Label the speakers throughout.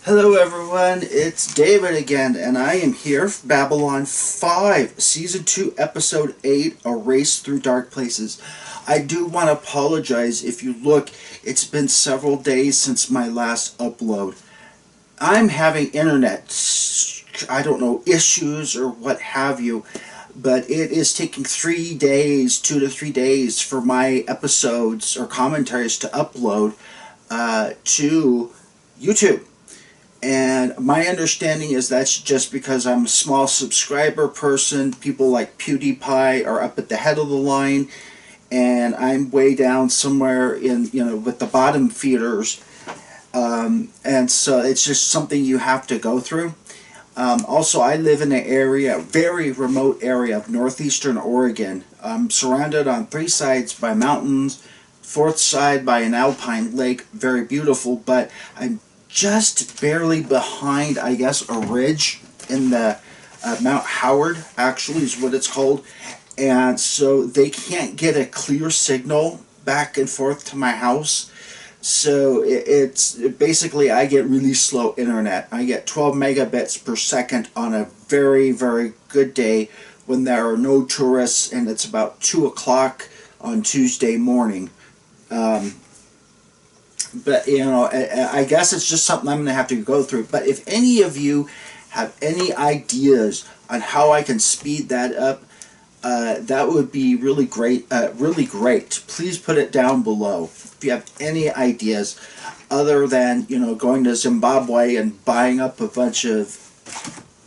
Speaker 1: Hello everyone, it's David again, and I am here for Babylon 5, Season 2, Episode 8, A Race Through Dark Places. I do want to apologize. If you look, it's been several days since my last upload. I'm having internet, I don't know, issues or what have you, but it is taking 3 days, 2 to 3 days for my episodes or commentaries to upload to YouTube. And my understanding is that's just because I'm a small subscriber person. People like PewDiePie are up at the head of the line, and I'm way down somewhere in, with the bottom feeders. And so it's just something you have to go through. Also, I live in an area, very remote area of northeastern Oregon. I'm surrounded on 3 sides by mountains, 4th side by an alpine lake, very beautiful, but I'm just barely behind, I guess, a ridge in the Mount Howard, actually is what it's called, and so they can't get a clear signal back and forth to my house. So it's basically, I get really slow internet. I get 12 megabits per second on a very, very good day when there are no tourists and it's about 2 o'clock on Tuesday morning. But, I guess it's just something I'm going to have to go through. But if any of you have any ideas on how I can speed that up, that would be really great. Please put it down below if you have any ideas other than, going to Zimbabwe and buying up a bunch of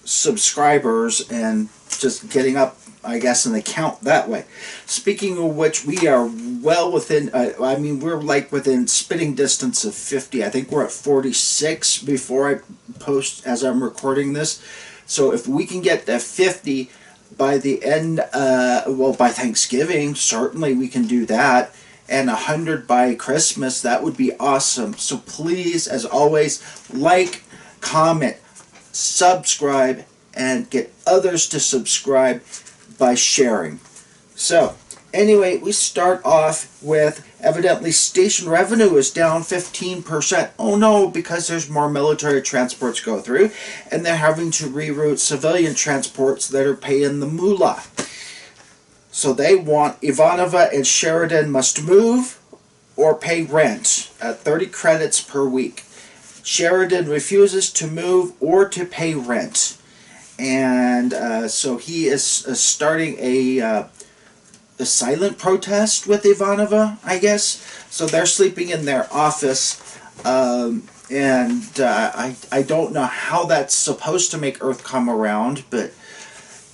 Speaker 1: subscribers and just getting up, I guess, an account that way. Speaking of which, we are well within, we're like within spitting distance of 50. I think we're at 46 before I post as I'm recording this. So if we can get to 50 by the end, by Thanksgiving, certainly we can do that. And 100 by Christmas, that would be awesome. So please, as always, like, comment, subscribe, and get others to subscribe by sharing. So, anyway, we start off with, evidently, station revenue is down 15%. Oh no, because there's more military transports go through, and they're having to reroute civilian transports that are paying the moolah. So they want Ivanova and Sheridan must move or pay rent at 30 credits per week. Sheridan refuses to move or to pay rent. And so he is starting a silent protest with Ivanova, I guess. So they're sleeping in their office, and I don't know how that's supposed to make Earth come around, but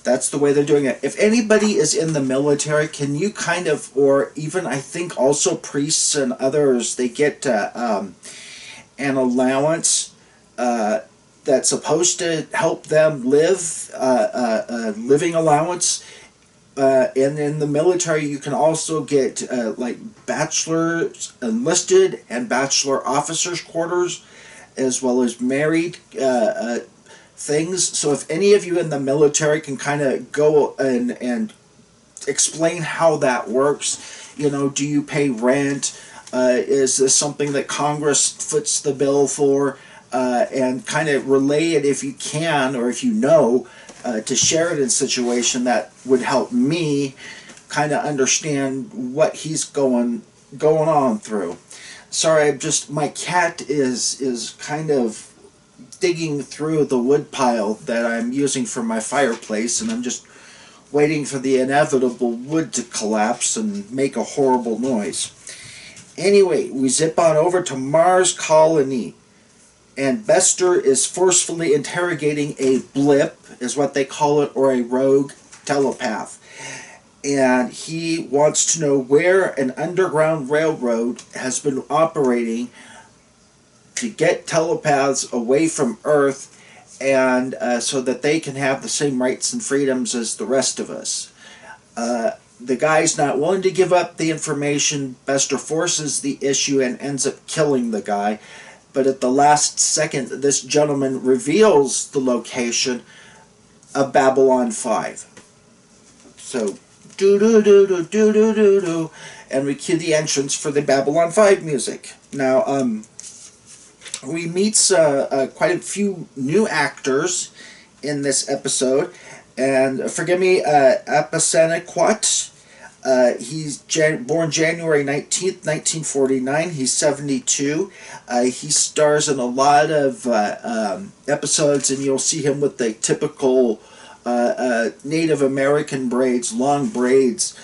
Speaker 1: that's the way they're doing it. If anybody is in the military, can you kind of, or even I think also priests and others, they get an allowance that's supposed to help them live, a living allowance. And in the military, you can also get like bachelor's enlisted and bachelor officers' quarters, as well as married things. So if any of you in the military can kind of go and explain how that works, do you pay rent? Is this something that Congress foots the bill for? And kind of relay it if you can, or if you know, to Sheridan's situation. That would help me kind of understand what he's going on through. Sorry, my cat is kind of digging through the wood pile that I'm using for my fireplace, and I'm just waiting for the inevitable wood to collapse and make a horrible noise. Anyway, we zip on over to Mars Colony, and Bester is forcefully interrogating a blip, is what they call it, or a rogue telepath. And he wants to know where an underground railroad has been operating to get telepaths away from Earth, and so that they can have the same rights and freedoms as the rest of us. The guy's not willing to give up the information. Bester forces the issue and ends up killing the guy. But at the last second, this gentleman reveals the location of Babylon5. So, do-do-do-do-do-do-do-do, and we cue the entrance for the Babylon5 music. Now, We meet quite a few new actors in this episode. And forgive me, Apasenequat. He's born January 19th, 1949. He's 72. He stars in a lot of episodes, and you'll see him with the typical Native American braids, long braids.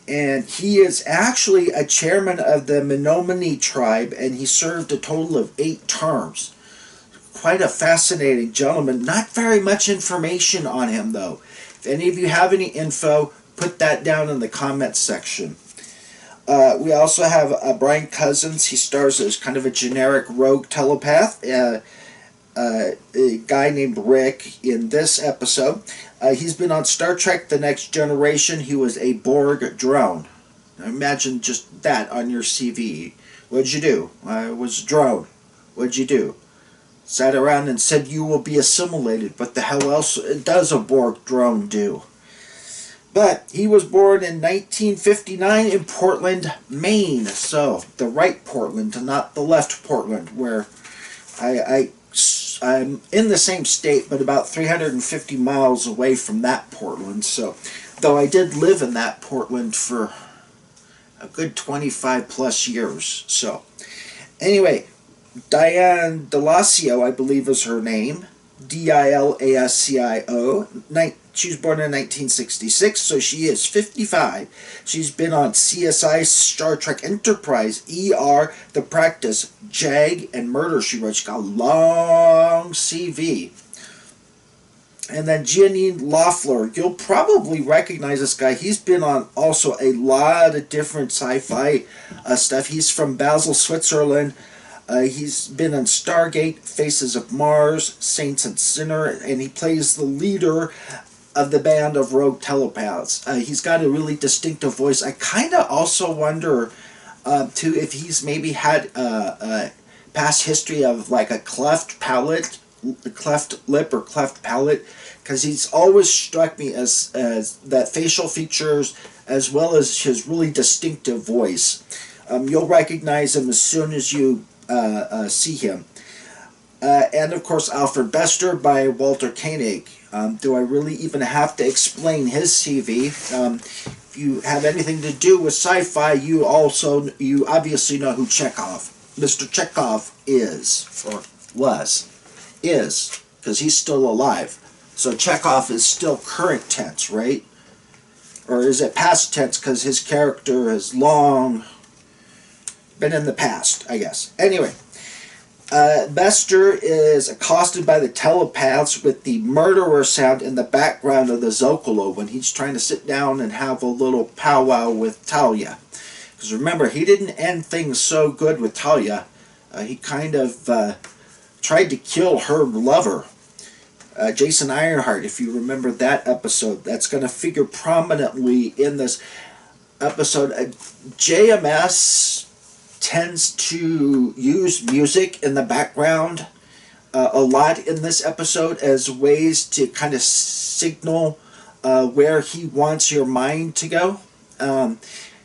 Speaker 1: And he is actually a chairman of the Menominee tribe, and he served a total of 8 terms. Quite a fascinating gentleman. Not very much information on him, though. If any of you have any info, put that down in the comments section. We also have Brian Cousins. He stars as kind of a generic rogue telepath. A guy named Rick in this episode. He's been on Star Trek The Next Generation. He was a Borg drone. Now imagine just that on your CV. What'd you do? I was a drone. What'd you do? Sat around and said you will be assimilated. What the hell else does a Borg drone do? But he was born in 1959 in Portland, Maine. So, the right Portland, not the left Portland, where I'm in the same state, but about 350 miles away from that Portland. So, though I did live in that Portland for a good 25 plus years. So, anyway, Diane Delasio, I believe is her name. Dilascio. She was born in 1966, so she is 55. She's been on CSI, Star Trek Enterprise, ER, The Practice, JAG, and Murder, She Wrote. She got a long CV. And then Giannine Loffler. You'll probably recognize this guy. He's been on also a lot of different sci-fi stuff. He's from Basel, Switzerland. He's been on Stargate, Faces of Mars, Saints and Sinner, and he plays the leader of the band of rogue telepaths. He's got a really distinctive voice. I kind of also wonder, too, if he's maybe had a past history of like a cleft palate, cleft lip or cleft palate, because he's always struck me as that facial features as well as his really distinctive voice. You'll recognize him as soon as you see him. And of course Alfred Bester by Walter Koenig. Do I really even have to explain his CV? If you have anything to do with sci-fi, you obviously know who Chekhov, Mr. Chekhov is, or is, because he's still alive. So Chekhov is still current tense, right? Or is it past tense because his character has long been in the past, I guess. Anyway, Bester is accosted by the telepaths with the murderer sound in the background of the Zocalo when he's trying to sit down and have a little powwow with Talia. Because remember, he didn't end things so good with Talia. He kind of tried to kill her lover, Jason Ironheart, if you remember that episode. That's going to figure prominently in this episode. JMS tends to use music in the background a lot in this episode as ways to kind of signal where he wants your mind to go.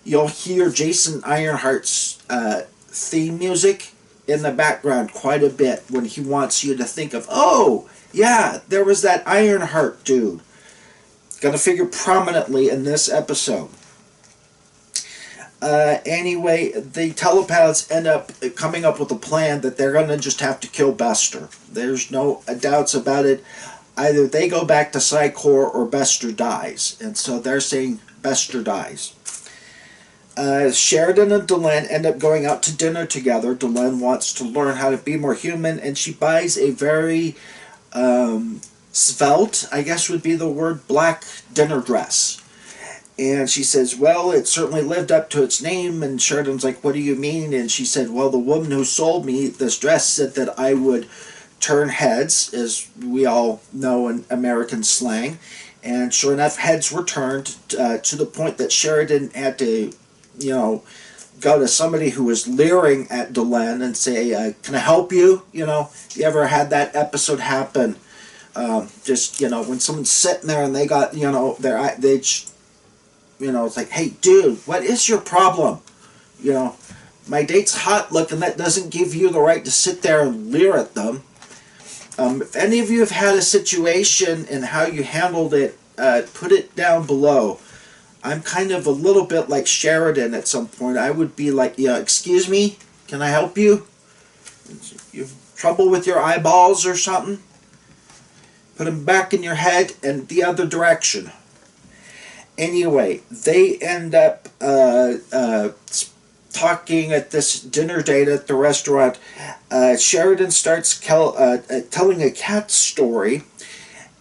Speaker 1: You'll hear Jason Ironheart's theme music in the background quite a bit when he wants you to think of, oh, yeah, there was that Ironheart dude. Going to figure prominently in this episode. Anyway, the telepaths end up coming up with a plan that they're going to just have to kill Bester. There's no doubts about it. Either they go back to Psy-Corps or Bester dies. And so they're saying Bester dies. Sheridan and Delenn end up going out to dinner together. Delenn wants to learn how to be more human, and she buys a very svelte, I guess would be the word, black dinner dress. And she says, well, it certainly lived up to its name. And Sheridan's like, what do you mean? And she said, well, the woman who sold me this dress said that I would turn heads, as we all know in American slang. And sure enough, heads were turned to the point that Sheridan had to, go to somebody who was leering at Delenn and say, can I help you? You ever had that episode happen? Just, when someone's sitting there and they got, it's like, hey, dude, what is your problem? my date's hot looking, that doesn't give you the right to sit there and leer at them. If any of you have had a situation and how you handled it, put it down below. I'm kind of a little bit like Sheridan at some point. I would be like, yeah, excuse me, can I help you? You have trouble with your eyeballs or something? Put them back in your head and the other direction. Anyway, they end up talking at this dinner date at the restaurant. Sheridan starts telling a cat story,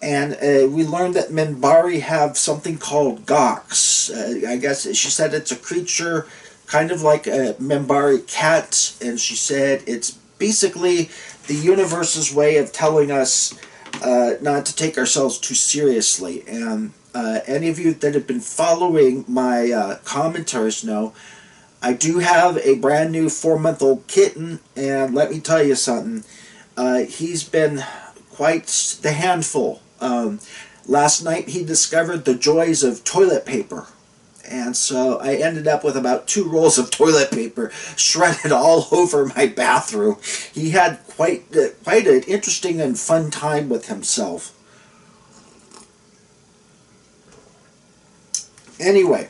Speaker 1: and we learned that Minbari have something called Gox. I guess she said it's a creature kind of like a Minbari cat, and she said it's basically the universe's way of telling us not to take ourselves too seriously. And any of you that have been following my commentaries know I do have a brand new 4-month-old kitten, and let me tell you something, he's been quite the handful. Last night he discovered the joys of toilet paper, and so I ended up with about 2 rolls of toilet paper shredded all over my bathroom. He had quite an interesting and fun time with himself. Anyway,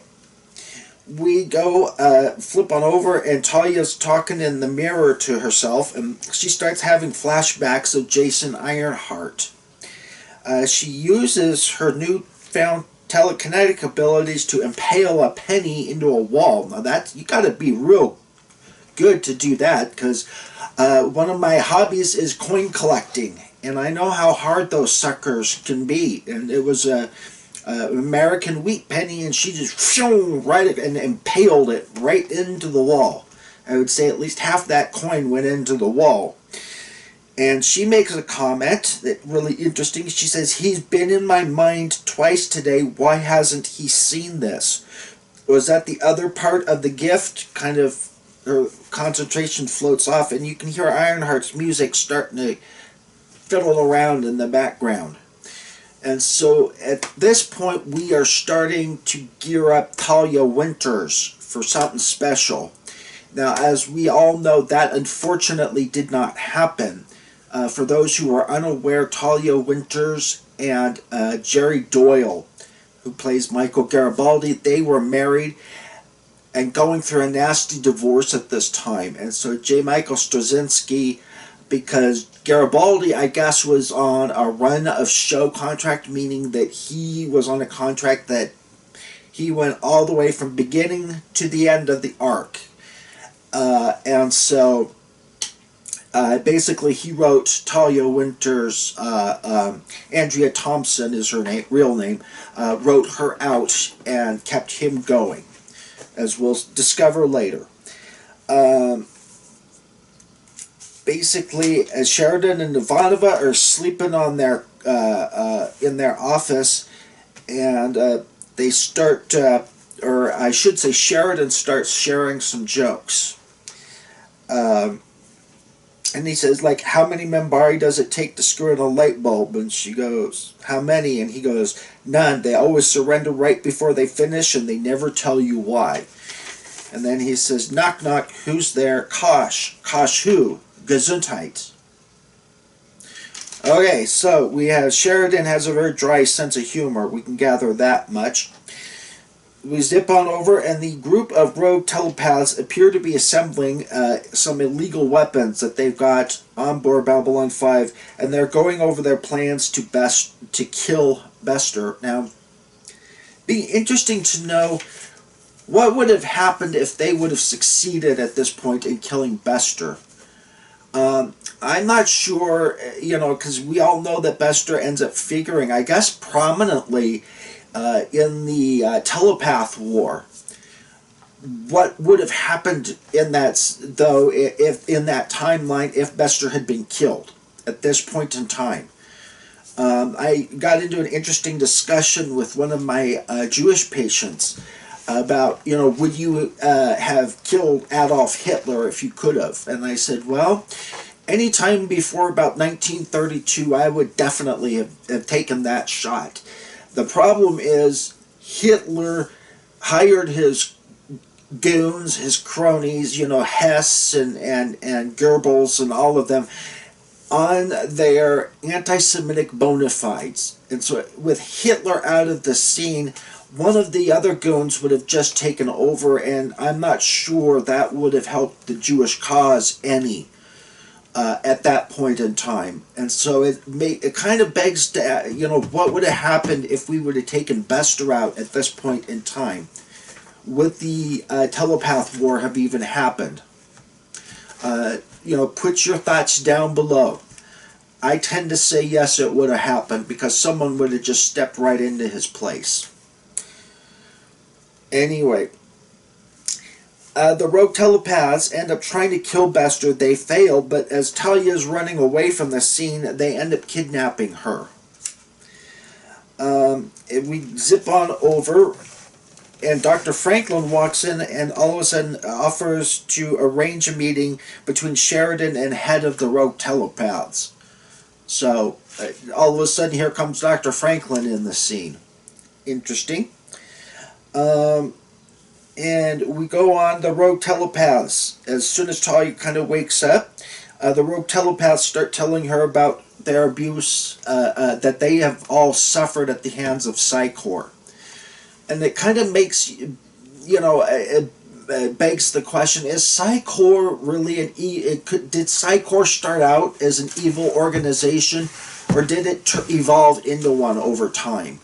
Speaker 1: we go flip on over, and Talia's talking in the mirror to herself, and she starts having flashbacks of Jason Ironheart. She uses her newfound telekinetic abilities to impale a penny into a wall. Now you got to be real good to do that, because one of my hobbies is coin collecting, and I know how hard those suckers can be. And it was a American wheat penny, and she just right and impaled it right into the wall. I would say at least half that coin went into the wall. And she makes a comment that really interesting. She says, "He's been in my mind twice today. Why hasn't he seen this?" Was that the other part of the gift? Kind of her concentration floats off, and you can hear Ironheart's music starting to fiddle around in the background. And so at this point, we are starting to gear up Talia Winters for something special. Now, as we all know, that unfortunately did not happen. For those who are unaware, Talia Winters and Jerry Doyle, who plays Michael Garibaldi, they were married and going through a nasty divorce at this time. And so J. Michael Straczynski, because Garibaldi, I guess, was on a run of show contract, meaning that he was on a contract that he went all the way from beginning to the end of the arc. And so basically he wrote Talia Winters, Andrea Thompson is her name, real name, wrote her out and kept him going, as we'll discover later. Basically, as Sheridan and Ivanova are sleeping on their in their office, and they start, or I should say, Sheridan starts sharing some jokes. And he says, like, "How many Minbari does it take to screw in a light bulb?" And she goes, "How many?" And he goes, "None. They always surrender right before they finish, and they never tell you why." And then he says, "Knock, knock. Who's there? Kosh. Kosh who? Gesundheit." Okay, so we have Sheridan has a very dry sense of humor. We can gather that much. We zip on over, and the group of rogue telepaths appear to be assembling some illegal weapons that they've got on board Babylon 5, and they're going over their plans to kill Bester. Now, be interesting to know what would have happened if they would have succeeded at this point in killing Bester. I'm not sure, because we all know that Bester ends up figuring, I guess, prominently in the telepath war. What would have happened in that, though, if in that timeline, if Bester had been killed at this point in time? I got into an interesting discussion with one of my Jewish patients about, would you have killed Adolf Hitler if you could have? And I said, well, any time before about 1932, I would definitely have taken that shot. The problem is Hitler hired his goons, his cronies, Hess and Goebbels and all of them, on their anti-Semitic bona fides. And so with Hitler out of the scene, one of the other goons would have just taken over, and I'm not sure that would have helped the Jewish cause any at that point in time. And so it kind of begs to, what would have happened if we would have taken Bester out at this point in time? Would the telepath war have even happened? Put your thoughts down below. I tend to say yes, it would have happened, because someone would have just stepped right into his place. Anyway, the rogue telepaths end up trying to kill Bester. They fail, but as Talia is running away from the scene, they end up kidnapping her. We zip on over, and Dr. Franklin walks in and all of a sudden offers to arrange a meeting between Sheridan and head of the rogue telepaths. So, all of a sudden here comes Dr. Franklin in the scene. Interesting. And we go on the rogue telepaths. As soon as Talia kind of wakes up, the rogue telepaths start telling her about their abuse that they have all suffered at the hands of Psychor. And it kind of makes, it begs the question, is Psychor really did Psychor start out as an evil organization, or did it evolve into one over time?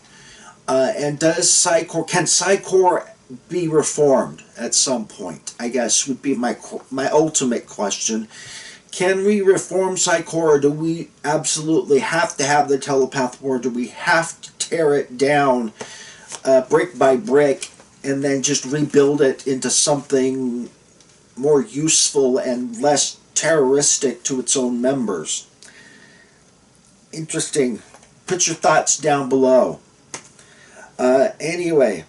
Speaker 1: And can Psychor be reformed at some point? I guess would be my ultimate question. Can we reform Psychor, or do we absolutely have to have the telepath war? Do we have to tear it down brick by brick and then just rebuild it into something more useful and less terroristic to its own members? Interesting. Put your thoughts down below. Anyway,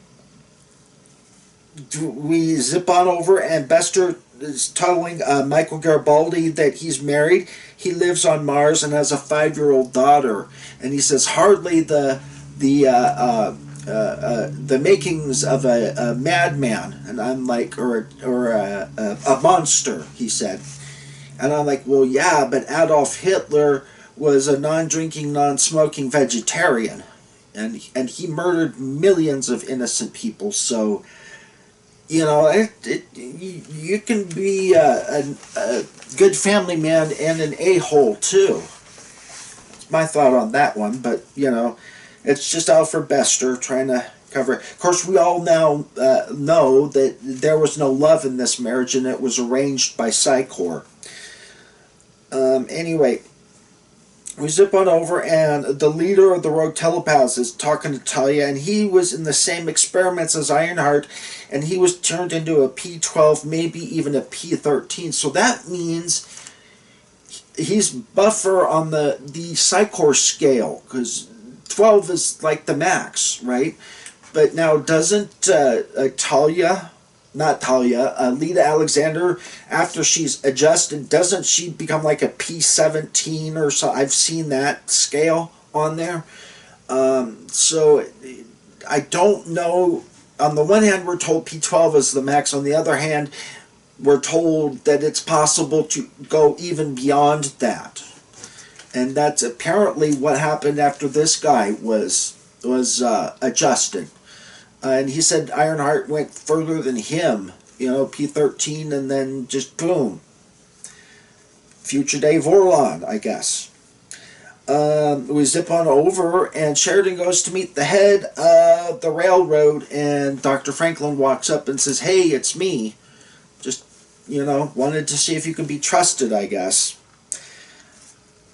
Speaker 1: we zip on over, and Bester is telling Michael Garibaldi that he's married. He lives on Mars and has a 5-year-old daughter. And he says, hardly the makings of a madman. And I'm like, or a monster, he said. And I'm like, well, yeah, but Adolf Hitler was a non-drinking, non-smoking vegetarian. And he murdered millions of innocent people. So, you can be a good family man and an a-hole too. That's my thought on that one. But it's just Alfred Bester trying to cover it. Of course, we all now know that there was no love in this marriage, and it was arranged by Psychor. Anyway, we zip on over, and the leader of the rogue telepaths is talking to Talia, and he was in the same experiments as Ironheart, and he was turned into a P12, maybe even a P13. So that means he's buffer on the Psychor scale, because 12 is like the max, right? But now doesn't Lita Alexander, after she's adjusted, doesn't she become like a P17 or so? I've seen that scale on there. So I don't know. On the one hand, we're told P12 is the max. On the other hand, we're told that it's possible to go even beyond that. And that's apparently what happened after this guy was adjusted. And he said Ironheart went further than him, P13, and then just boom. Future Dave Orlon, I guess. We zip on over, and Sheridan goes to meet the head of the railroad, and Dr. Franklin walks up and says, hey, it's me. Just, wanted to see if you could be trusted, I guess.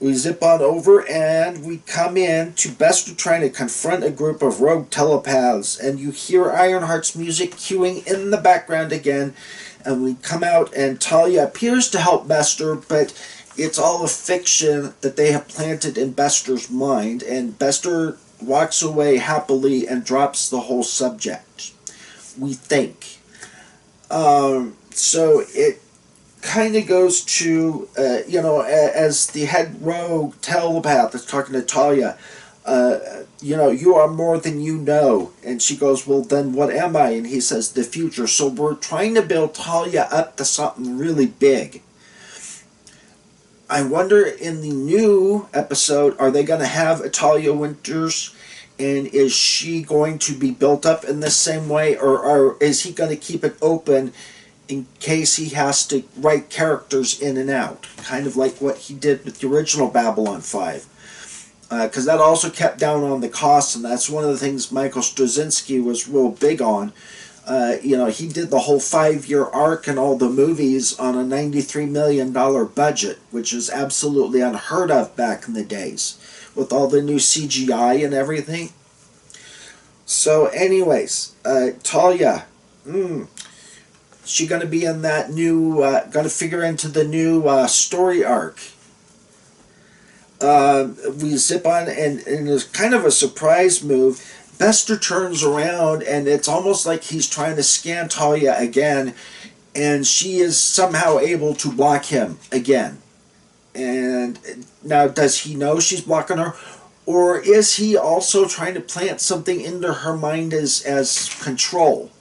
Speaker 1: We zip on over, and we come in to Bester trying to confront a group of rogue telepaths, and you hear Ironheart's music cueing in the background again, and we come out, and Talia appears to help Bester, but it's all a fiction that they have planted in Bester's mind, and Bester walks away happily and drops the whole subject, we think. So it kind of goes to, as the head rogue telepath is talking to Talia, you know, you are more than you know. And she goes, well, then what am I? And he says, the future. So we're trying to build Talia up to something really big. I wonder in the new episode, are they going to have a Talia Winters? And is she going to be built up in the same way? Or is he going to keep it open in case he has to write characters in and out? Kind of like what he did with the original Babylon 5. Because that also kept down on the costs, and that's one of the things Michael Straczynski was real big on. You know, he did the whole 5-year arc and all the movies on a $93 million budget, which is absolutely unheard of back in the days, with all the new CGI and everything. So anyways, Talia, she going to be in that new, going to figure into the new story arc. We zip on, and it's kind of a surprise move. Bester turns around, and it's almost like he's trying to scan Talia again, and she is somehow able to block him again. And now, does he know she's blocking her? Or is he also trying to plant something into her mind as control?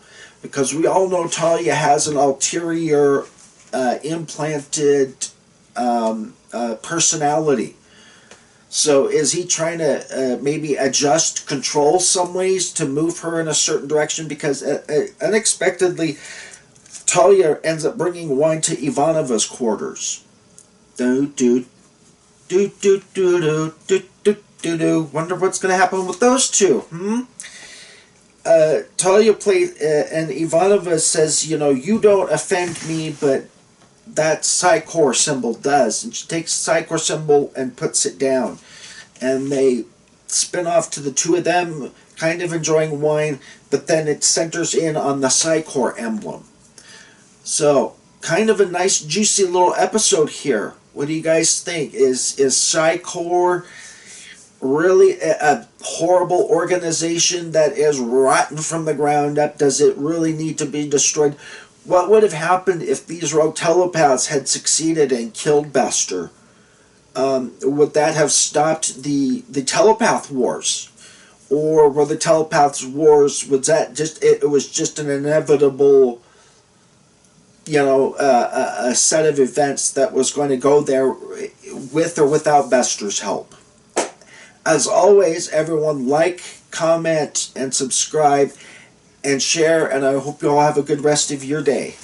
Speaker 1: Because we all know Talia has an ulterior implanted personality. So is he trying to maybe adjust, control some ways to move her in a certain direction? Because unexpectedly, Talia ends up bringing wine to Ivanova's quarters. Do. Wonder what's going to happen with those two. Talia plays, and Ivanova says, you know, you don't offend me, but that Psychor symbol does. And she takes the Psychor symbol and puts it down. And they spin off to the two of them kind of enjoying wine, but then it centers in on the Psychor emblem. So, kind of a nice juicy little episode here. What do you guys think? Is Psychor really a horrible organization that is rotten from the ground up? Does it really need to be destroyed? What would have happened if these rogue telepaths had succeeded and killed Bester? Would that have stopped the telepath wars? Or were the telepaths wars, was that just, it was just an inevitable, you know, a set of events that was going to go there with or without Bester's help? As always, everyone like, comment, and subscribe, and share, and I hope you all have a good rest of your day.